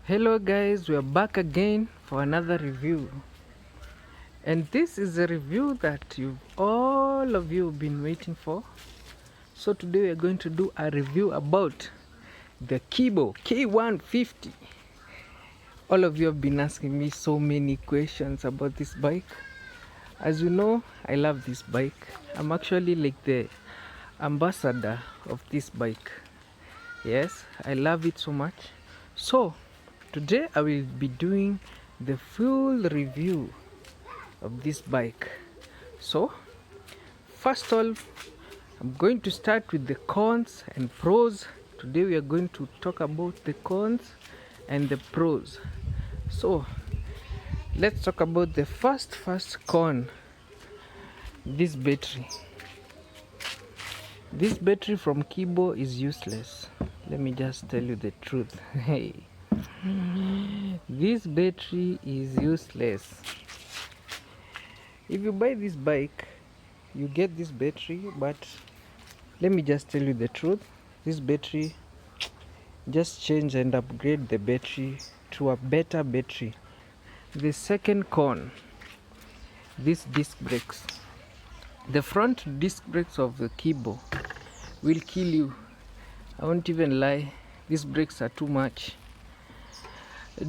Hello guys, we are back again for another review, and this is a review that all of you have been waiting for. So today we are going to do a review about the Kibo K150. All of you have been asking me so many questions about this bike. As you know, I love this bike. I'm actually like the ambassador of this bike. Yes, I love it so much. So today I will be doing the full review of this bike. So first of all, I'm going to start with the cons and pros. Today we are going to talk about the cons and the pros. So let's talk about the first con. This battery from Kibo is useless. Let me just tell you the truth. Hey, this battery is useless. If you buy this bike, you get this battery, but let me just tell you the truth. This battery, just change and upgrade the battery to a better battery. The second con, these disc brakes. The front disc brakes of the Kibo will kill you. I won't even lie, these brakes are too much.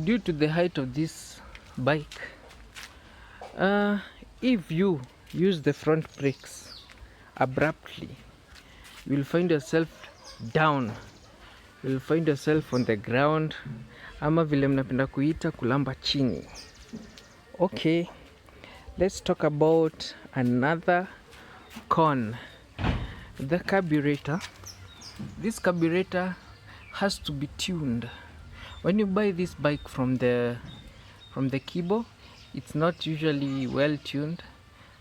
Due to the height of this bike, if you use the front brakes abruptly, you will find yourself down. You will find yourself on the ground, ama vile mnapenda kuita kulamba chini. Okay, let's talk about another con. The carburetor. This carburetor has to be tuned. When you buy this bike from the Kibo, it's not usually well tuned.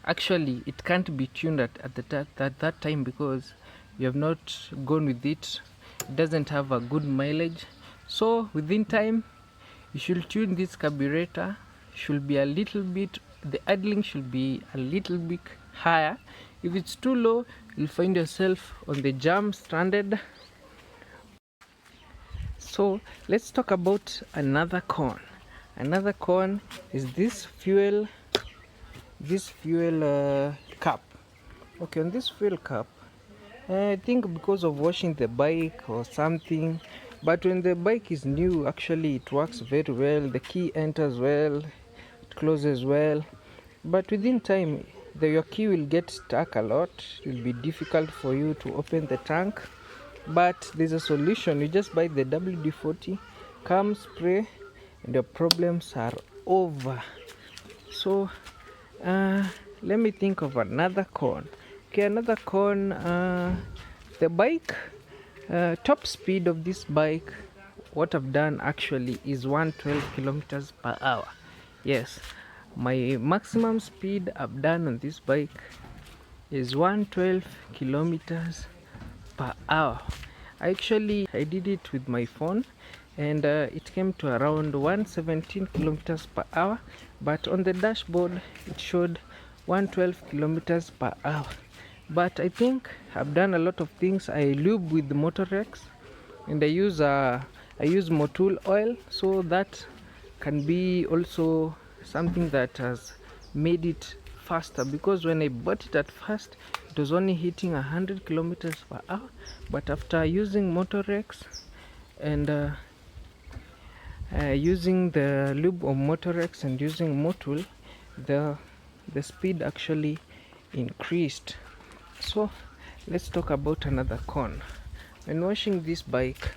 Actually, it can't be tuned at that time because you have not gone with it. It doesn't have a good mileage. So within time, you should tune this carburetor. Should be a little bit, the idling should be a little bit higher. If it's too low, you'll find yourself on the jam, stranded. So let's talk about another con. Another con is this fuel cap. Okay, on this fuel cap, I think because of washing the bike or something, but when the bike is new, actually it works very well. The key enters well, it closes well, but within time your key will get stuck a lot. It will be difficult for you to open the tank, but there's a solution. You just buy the WD-40, come spray, and your problems are over. So let me think of another con. Okay, another con, the bike, top speed of this bike, what I've done actually is 112 kilometers per hour. Yes, my maximum speed I've done on this bike is 112 kilometers per hour. I did it with my phone, and it came to around 117 kilometers per hour, but on the dashboard it showed 112 kilometers per hour. But I think I've done a lot of things. I lube with the Motorex, and I use Motul oil, so that can be also something that has made it faster, because when I bought it at first it was only hitting 100 kilometers per hour, but after using Motorex and using the lube of Motorex and using Motul, the speed actually increased. So let's talk about another con. When washing this bike,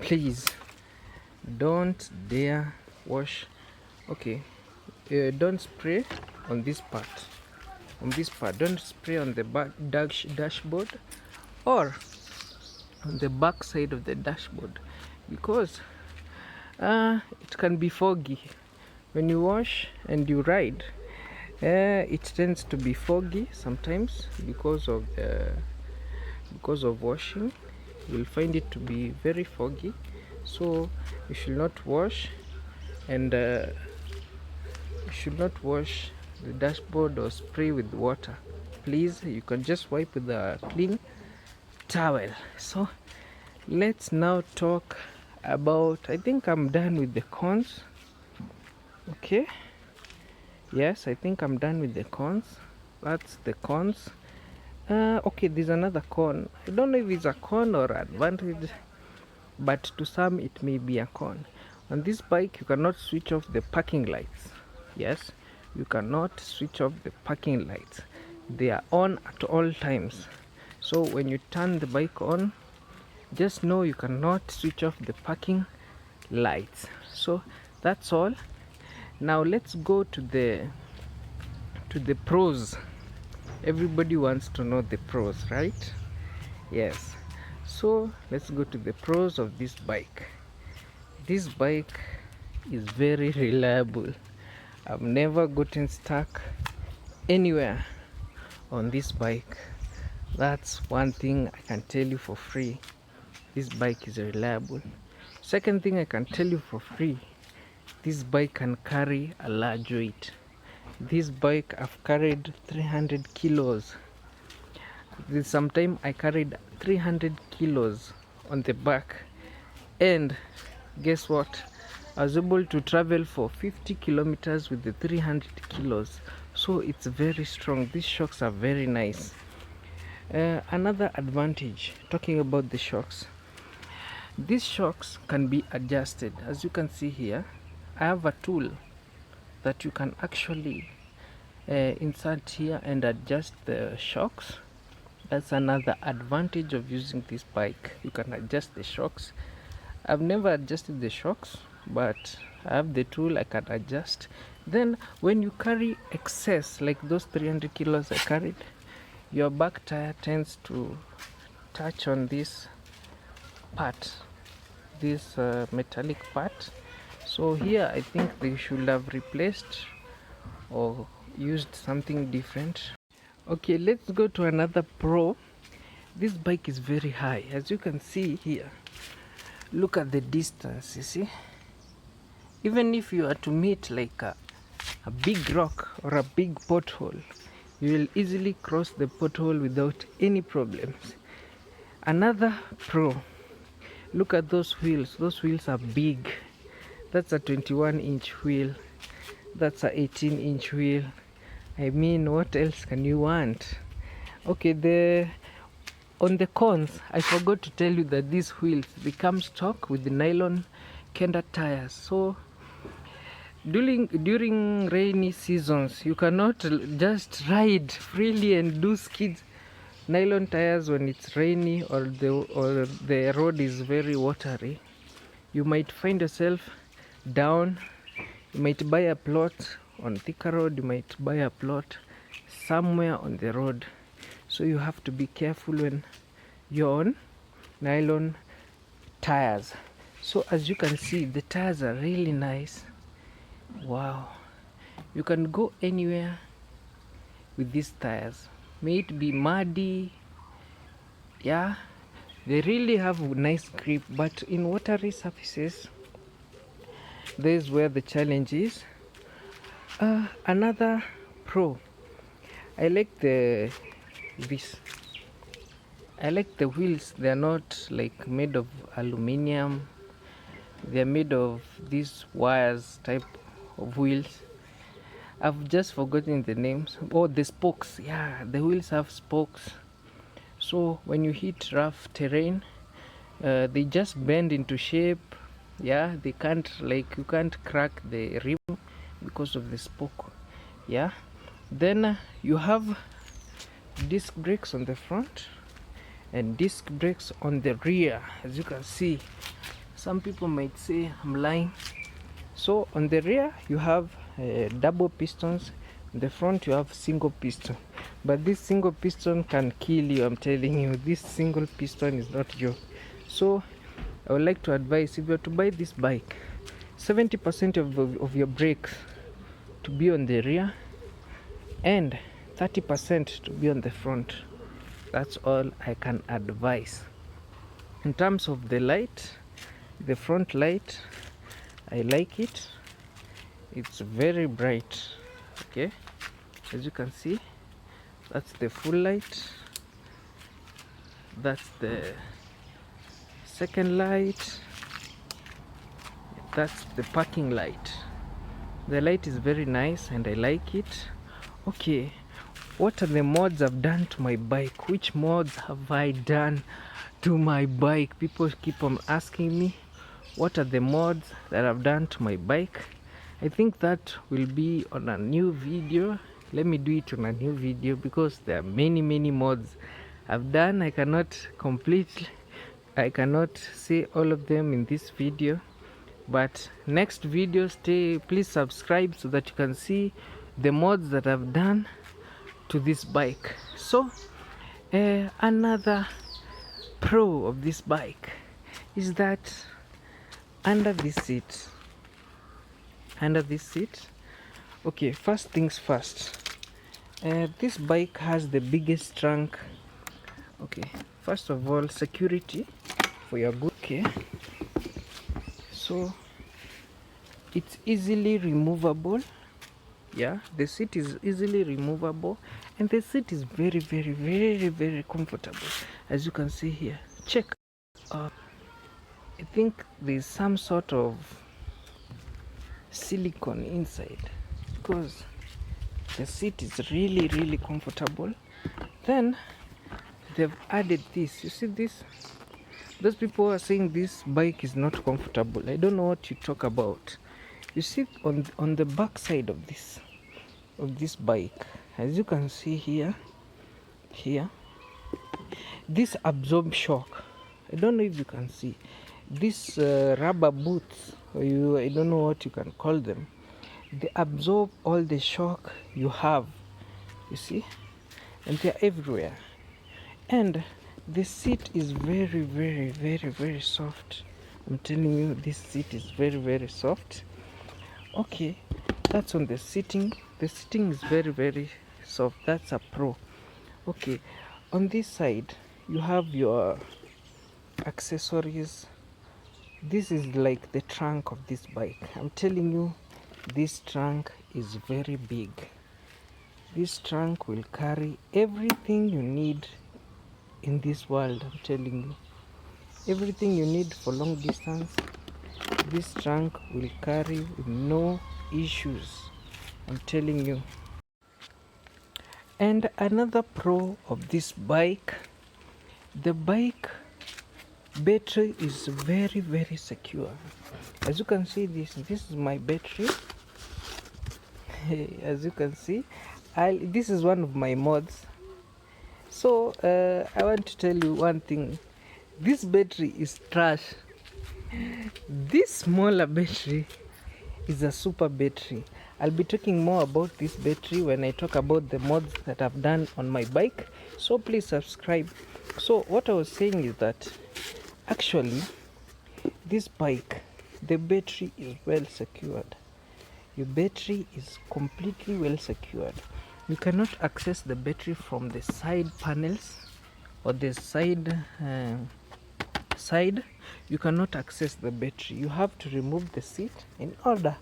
please don't dare wash. Okay, don't spray on this part. Don't spray on the dashboard or on the back side of the dashboard, because it can be foggy when you wash and you ride. It tends to be foggy sometimes because of washing. You'll find it to be very foggy, so you should not wash, and you should not wash the dashboard or spray with water. Please, you can just wipe with a clean towel. So let's now talk I think I'm done with the cones. Okay, yes, I think I'm done with the cones. That's the cones. Okay, there's another con. I don't know if it's a con or advantage, but to some it may be a con. On this bike you cannot switch off the parking lights. Yes, you cannot switch off the parking lights. They are on at all times. So when you turn the bike on, just know you cannot switch off the parking lights. So that's all. Now let's go to the pros. Everybody wants to know the pros, right? Yes, so let's go to the pros of this bike. This bike is very reliable. I've never gotten stuck anywhere on this bike. That's one thing I can tell you for free. This bike is reliable. Second thing I can tell you for free, this bike can carry a large weight. This bike I've carried 300 kilos. Sometime I carried 300 kilos on the back, and guess what? I was able to travel for 50 kilometers with the 300 kilos. So it's very strong. These shocks are very nice. Another advantage, talking about the shocks, these shocks can be adjusted. As you can see here, I have a tool that you can actually insert here and adjust the shocks. That's another advantage of using this bike. You can adjust the shocks. I've never adjusted the shocks, but I have the tool, I can adjust. Then when you carry excess, like those 300 kilos I carried, your back tire tends to touch on this part, this metallic part. So here I think they should have replaced or used something different. Okay, let's go to another pro. This bike is very high, as you can see here. Look at the distance, you see. Even if you are to meet like a big rock or a big pothole, you will easily cross the pothole without any problems. Another pro, look at those wheels. Those wheels are big. That's a 21-inch wheel. That's a 18-inch wheel. I mean, what else can you want? Okay, on the cons, I forgot to tell you that these wheels, they come stock with the nylon Kenda tires. So during rainy seasons, you cannot just ride freely and do skids. Nylon tires when it's rainy or the road is very watery, you might find yourself down. You might buy a plot on Thika Road, you might buy a plot somewhere on the road. So you have to be careful when you're on nylon tires. So as you can see, the tires are really nice. Wow, you can go anywhere with these tires. May it be muddy, yeah, they really have nice grip. But in watery surfaces, this is where the challenge is. Another pro, I like this. I like the wheels. They are not like made of aluminium. They are made of these wires type of wheels. I've just forgotten the names. Oh, the spokes. Yeah, the wheels have spokes. So when you hit rough terrain, they just bend into shape. Yeah, they can't, like, you can't crack the rim because of the spoke. Yeah, then you have disc brakes on the front and disc brakes on the rear. As you can see, some people might say I'm lying. So on the rear you have double pistons, on the front you have single piston. But this single piston can kill you, I'm telling you. This single piston is not you. So I would like to advise, if you're to buy this bike, 70% of your brakes to be on the rear and 30% to be on the front. That's all I can advise. In terms of the light, the front light, I like it. It's very bright. Okay, as you can see, that's the full light, that's the second light, That's the parking light. The light is very nice and I like it. Okay, what are the mods I've done to my bike? Which mods have I done to my bike? People keep on asking me what are the mods that I've done to my bike. I think that will be on a new video. Let me do it on a new video because there are many mods I've done. I cannot say all of them in this video, but next video, please subscribe so that you can see the mods that I've done to this bike. So another pro of this bike is that under this seat, okay, first things first, this bike has the biggest trunk. Okay, first of all, security for your good. Okay, so it's easily removable. Yeah, the seat is easily removable and the seat is very comfortable, as you can see here. Check. I think there's some sort of silicone inside because the seat is really comfortable. Then they've added this. You see this? Those people are saying this bike is not comfortable. I don't know what you talk about. You see on the back side of this bike, as you can see here, this absorb shock. I don't know if you can see this rubber boots, or I don't know what you can call them. They absorb all the shock you have, you see, and they're everywhere. And the seat is very soft. I'm telling you, this seat is very soft. Okay, that's on the seating. The seating is very soft. That's a pro. Okay, on this side you have your accessories. This is like the trunk of this bike. I'm telling you, this trunk is very big. This trunk will carry everything you need in this world. I'm telling you, everything you need for long distance, this trunk will carry with no issues. I'm telling you. And another pro of this bike, the bike battery is very secure. As you can see, this is my battery. As you can see, this is one of my mods. So I want to tell you one thing. This battery is trash. This smaller battery is a super battery. I'll be talking more about this battery when I talk about the mods that I've done on my bike. So please subscribe. So what I was saying is that actually this bike, the battery is well secured. Your battery is completely well secured. You cannot access the battery from the side panels or the side you cannot access the battery. You have to remove the seat in order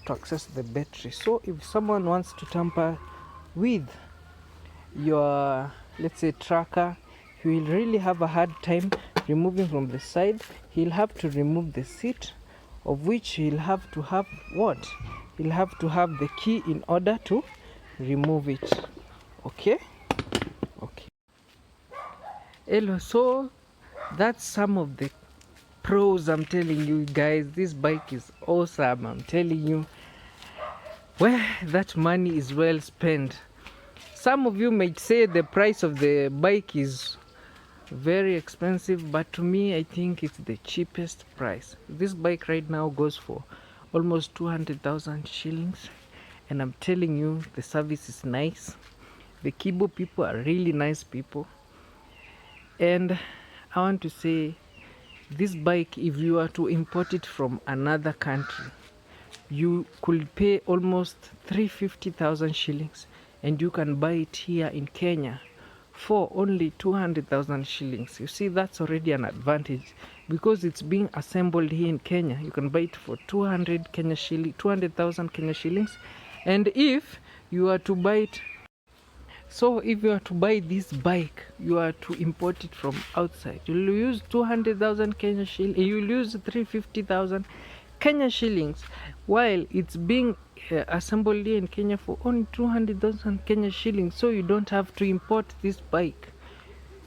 to access the battery. So if someone wants to tamper with your, let's say, tracker, he will really have a hard time removing from the side. He'll have to remove the seat, of which he'll have to have what? He'll have to have the key in order to remove it. Okay. Hello, so that's some of the pros. I'm telling you guys, this bike is awesome. I'm telling you, well, that money is well spent. Some of you might say the price of the bike is very expensive, but to me, I think it's the cheapest price. This bike right now goes for almost 200,000 shillings, and I'm telling you, the service is nice. The Kibo people are really nice people. And I want to say, this bike, if you are to import it from another country, you could pay almost 350,000 shillings, and you can buy it here in Kenya for only 200,000 shillings. You see, that's already an advantage because it's being assembled here in Kenya. You can buy it for 200,000 Kenya shillings. And if you are to buy it, so if you are to buy this bike, you are to import it from outside, you'll use 200,000 Kenya shillings, you'll use 350,000 Kenya shillings, while it's being assembled here in Kenya for only 200,000 Kenya shillings. So you don't have to import this bike,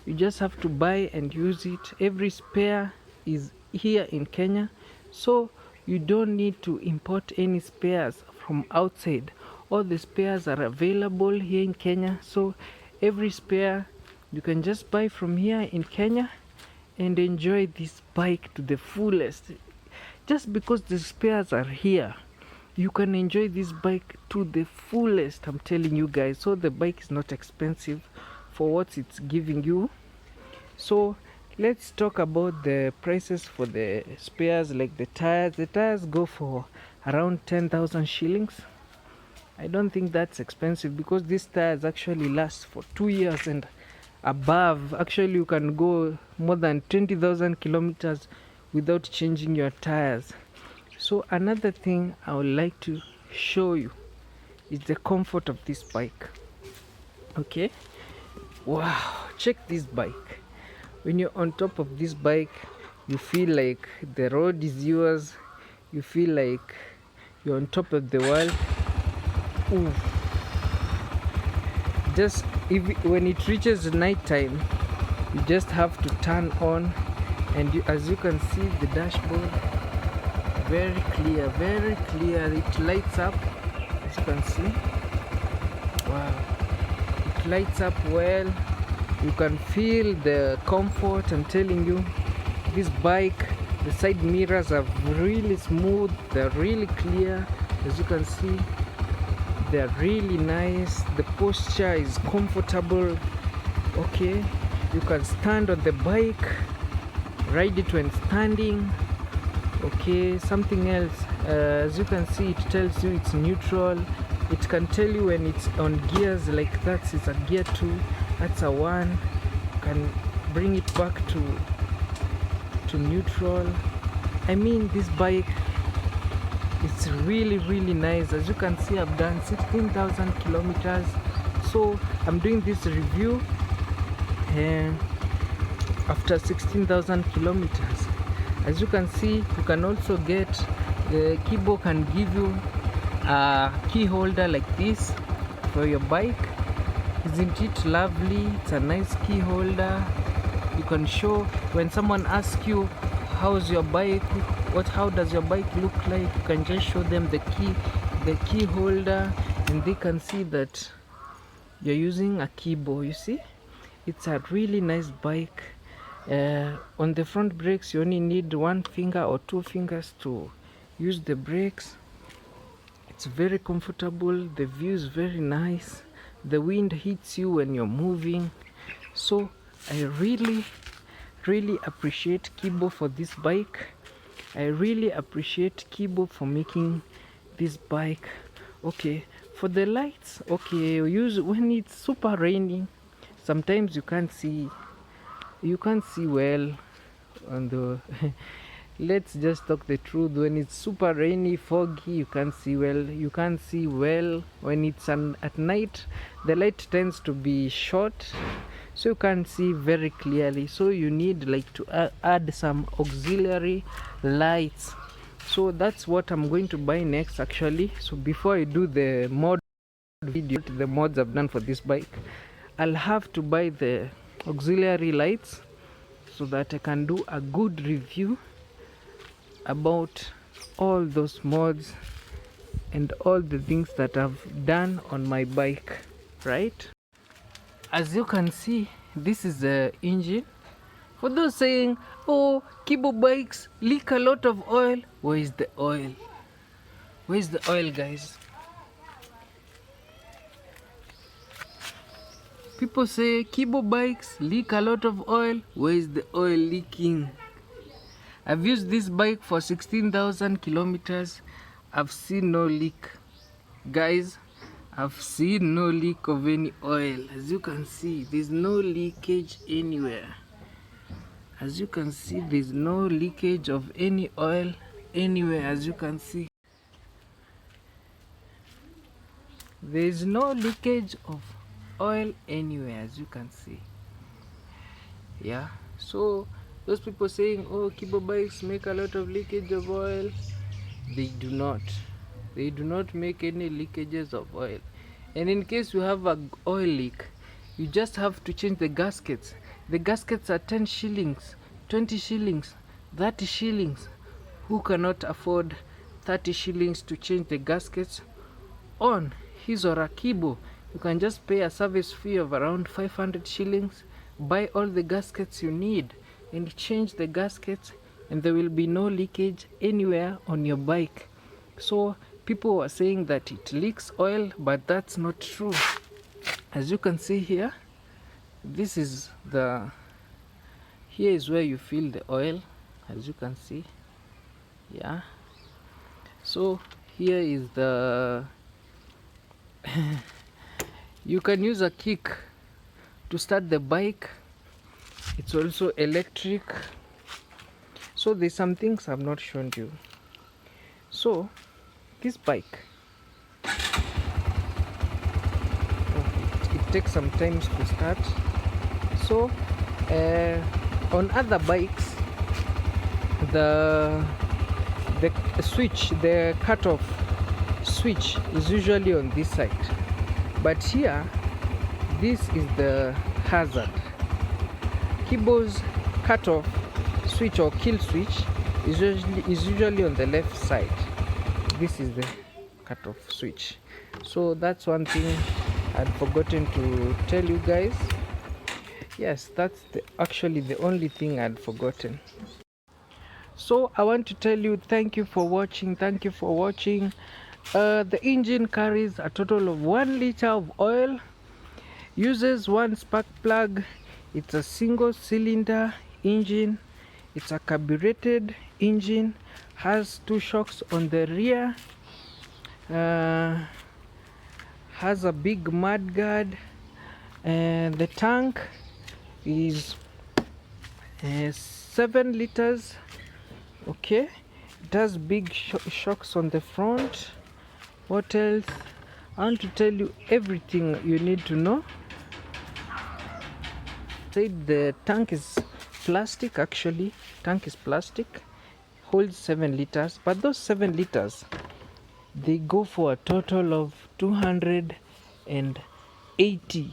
you just have to buy and use it. Every spare is here in Kenya, so you don't need to import any spares from outside. All the spares are available here in Kenya, so every spare you can just buy from here in Kenya and enjoy this bike to the fullest. Just because the spares are here, you can enjoy this bike to the fullest, I'm telling you guys. So the bike is not expensive for what it's giving you. So let's talk about the prices for the spares, like the tires. The tires go for around 10,000 shillings. I don't think that's expensive because these tires actually last for 2 years and above. Actually, you can go more than 20,000 kilometers without changing your tires. So another thing I would like to show you is the comfort of this bike. Okay, wow, check this bike. When you're on top of this bike, you feel like the road is yours. You feel like you're on top of the world. Ooh. Just when it reaches night time, you just have to turn on, and as you can see, the dashboard very clear, very clear. It lights up, as you can see. Wow, it lights up well. You can feel the comfort. I'm telling you, this bike, the side mirrors are really smooth, they're really clear. As you can see, they're really nice. The posture is comfortable. Okay, you can stand on the bike, ride it when standing. Okay, something else, as you can see, it tells you it's neutral. It can tell you when it's on gears, like that is a gear 2, that's a 1. You can bring it back to neutral. I mean, this bike, it's really nice. As you can see, I've done 16,000 kilometers. So I'm doing this review after 16,000 kilometers. As you can see, you can also get, the Kibo can give you a key holder like this for your bike. Isn't it lovely? It's a nice key holder. You can show when someone asks you how's your bike, how does your bike look like, you can just show them the key holder, and they can see that you're using a Kibo. You see, it's a really nice bike. On the front brakes, you only need 1 finger or 2 fingers to use the brakes. It's very comfortable. The view is very nice. The wind hits you when you're moving. So I really appreciate Kibo for this bike. I really appreciate Kibo for making this bike. Okay, for the lights, okay, when it's super rainy, sometimes you can't see well on the let's just talk the truth. When it's super rainy, foggy, you can't see well. When it's at night, the light tends to be short, so you can't see very clearly. So you need like to add some auxiliary lights. So that's what I'm going to buy next, actually. So before I do the mod video, the mods I've done for this bike, I'll have to buy the auxiliary lights so that I can do a good review about all those mods and all the things that I've done on my bike, right? As you can see, this is the engine. For those saying, oh, Kibo bikes leak a lot of oil, where is the oil? Where's the oil, guys? People say Kibo bikes leak a lot of oil, where is the oil leaking? I've used this bike for 16,000 kilometers. I've seen no leak. Guys, I've seen no leak of any oil. As you can see, there's no leakage anywhere. As you can see, there's no leakage of any oil anywhere. As you can see, there's no leakage of oil anywhere, as you can see. Yeah, so those people saying, oh, Kibo bikes make a lot of leakage of oil, They do not make any leakages of oil. And in case you have an oil leak, you just have to change the gaskets. The gaskets are 10 shillings, 20 shillings, 30 shillings. Who cannot afford 30 shillings to change the gaskets on his or a Kibo? You can just pay a service fee of around 500 shillings, buy all the gaskets you need, and change the gaskets, and there will be no leakage anywhere on your bike. So people were saying that it leaks oil, but that's not true. As you can see here, this is here is where you fill the oil, as you can see. Yeah, so here is the you can use a kick to start the bike. It's also electric. So there's some things I've not shown you. So this bike, it takes some time to start. So on other bikes, the switch, the cutoff switch is usually on this side, but here this is the hazard. Kibo's cutoff switch or kill switch is usually on the left side. This is the cutoff switch. So that's one thing I'd forgotten to tell you guys. Yes, that's actually the only thing I'd forgotten. So I want to tell you thank you for watching. The engine carries a total of 1 liter of oil, uses 1 spark plug. It's a single cylinder engine. It's a carbureted engine, has 2 shocks on the rear, has a big mudguard, and the tank is 7 liters. Okay, it has big shocks on the front. What else? I want to tell you everything you need to know. Said the tank is plastic. Actually, tank is plastic, holds 7 liters, but those 7 liters, they go for a total of 280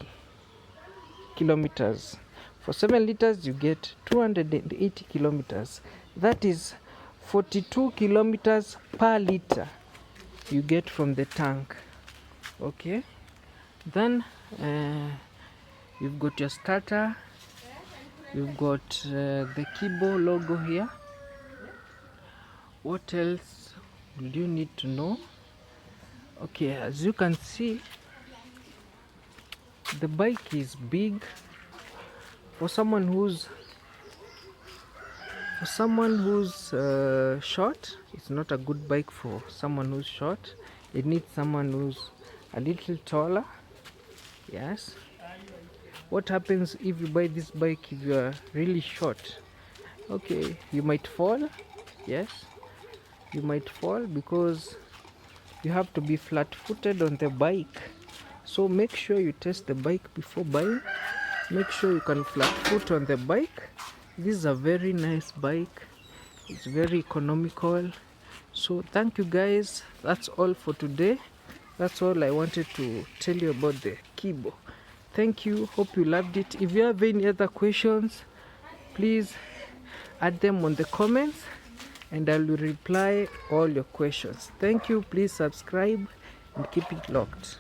kilometers. For 7 liters you get 280 kilometers. That is 42 kilometers per liter you get from the tank. Okay, then you've got your starter. You've got the Kibo logo here. What else will you need to know? Okay, as you can see, the bike is big. For someone who's short, it's not a good bike for someone who's short. It needs someone who's a little taller. Yes. What happens if you buy this bike if you are really short? Okay, you might fall. Yes, you might fall because you have to be flat-footed on the bike. So make sure you test the bike before buying. Make sure you can flat foot on the bike. This is a very nice bike. It's very economical. So thank you guys. That's all for today. That's all I wanted to tell you about the Kibo. Thank you. Hope you loved it. If you have any other questions, please add them on the comments and I will reply all your questions. Thank you. Please subscribe and keep it locked.